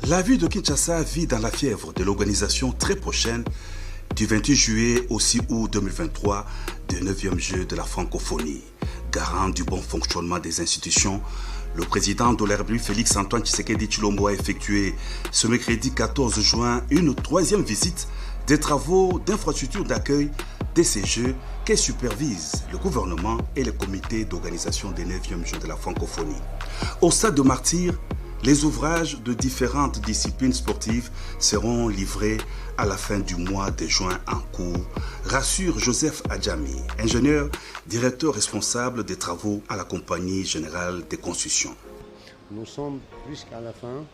La ville de Kinshasa vit dans la fièvre de l'organisation très prochaine du 28 juillet au 6 août 2023 des 9e Jeux de la francophonie. Garant du bon fonctionnement des institutions, le président de la République Félix-Antoine Tshisekedi Tshilombo a effectué ce mercredi 14 juin une 3e visite des travaux d'infrastructure d'accueil de ces Jeux que supervisent le gouvernement et le comité d'organisation des 9e Jeux de la francophonie. Au stade de Martyrs, les ouvrages de différentes disciplines sportives seront livrés à la fin du mois de juin en cours, rassure Joseph Adjami, ingénieur, directeur responsable des travaux à la Compagnie Générale des Constructions. Nous sommes jusqu'à la fin.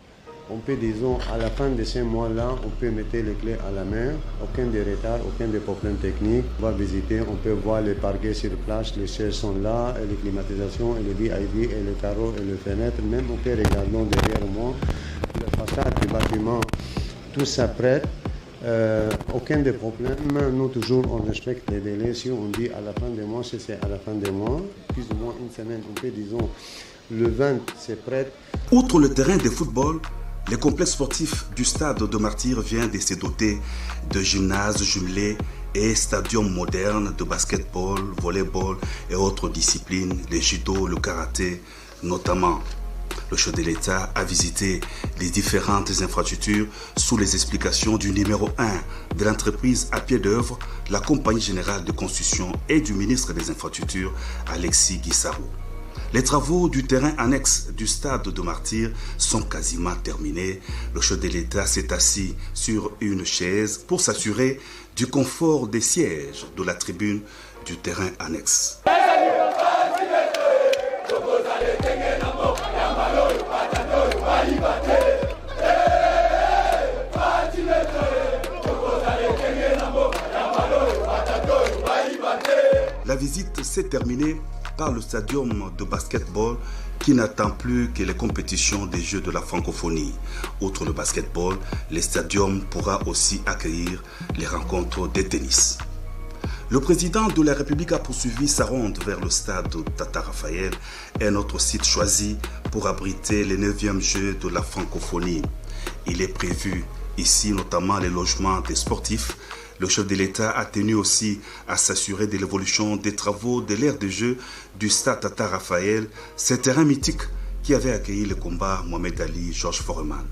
On peut, disons, à la fin de ces mois-là, on peut mettre les clés à la main. Aucun de retard, aucun de problème technique. On va visiter, on peut voir les parquets sur place, les chaises sont là, et les climatisations, et les VIP, et les carreaux, et les fenêtres. Même on peut regarder derrière moi, la façade du bâtiment, tout ça prêt. Aucun de problème. Nous, toujours, on respecte les délais. Si on dit à la fin du mois, c'est à la fin du mois. Plus ou moins une semaine, on peut, disons, le 20, c'est prêt. Outre le terrain de football, le complexe sportif du stade de Martyrs vient de se doter de gymnases jumelés et stadiums modernes de basketball, volleyball et autres disciplines, le judo, le karaté notamment. Le chef de l'État a visité les différentes infrastructures sous les explications du numéro 1 de l'entreprise à pied d'œuvre, la Compagnie Générale de Construction et du ministre des Infrastructures, Alexis Guissaro. Les travaux du terrain annexe du stade de Martyrs sont quasiment terminés. Le chef de l'État s'est assis sur une chaise pour s'assurer du confort des sièges de la tribune du terrain annexe. La visite s'est terminée par le stadium de basketball qui n'attend plus que les compétitions des Jeux de la francophonie. Outre le basketball, le stadium pourra aussi accueillir les rencontres de tennis. Le président de la République a poursuivi sa ronde vers le stade Tata Raphaël, un autre site choisi pour abriter les 9e Jeux de la francophonie. Il est prévu ici notamment les logements des sportifs. Le chef de l'État a tenu aussi à s'assurer de l'évolution des travaux de l'aire de jeu du stade Tata Raphaël, ce terrain mythique qui avait accueilli le combat Mohamed Ali-Georges Foreman.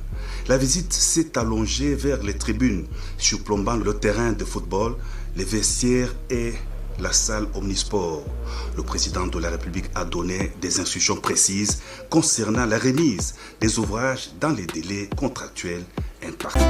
La visite s'est allongée vers les tribunes, surplombant le terrain de football, les vestiaires et la salle omnisport. Le président de la République a donné des instructions précises concernant la remise des ouvrages dans les délais contractuels impartis.